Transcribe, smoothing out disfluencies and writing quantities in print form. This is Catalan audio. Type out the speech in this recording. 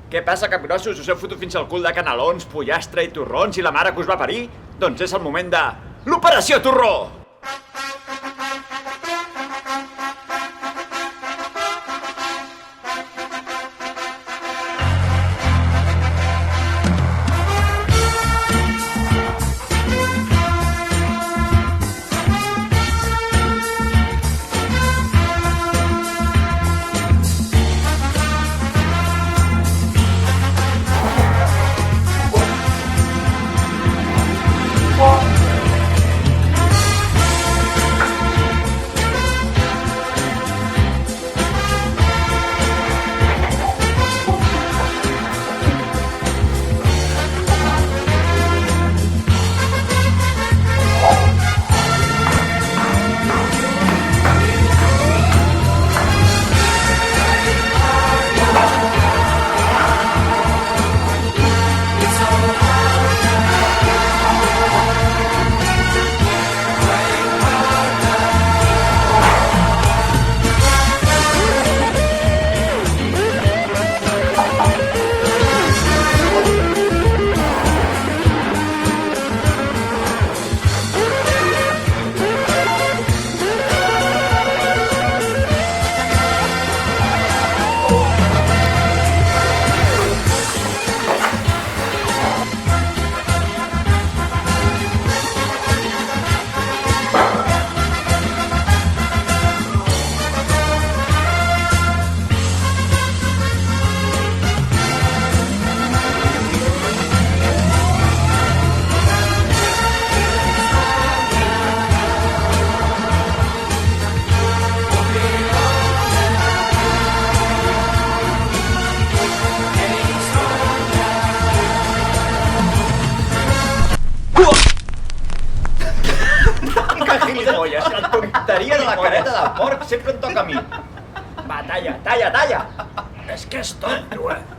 Què passa, capgrossos? Us heu fotut fins al cul de canelons, pollastre i torrons i la mare que us va parir? Doncs és el moment de... l'Operació Torró! Que gilipolles, la tonteria de la careta del porc sempre em toca a mi. Va, talla, talla, talla! És que és tonto, eh?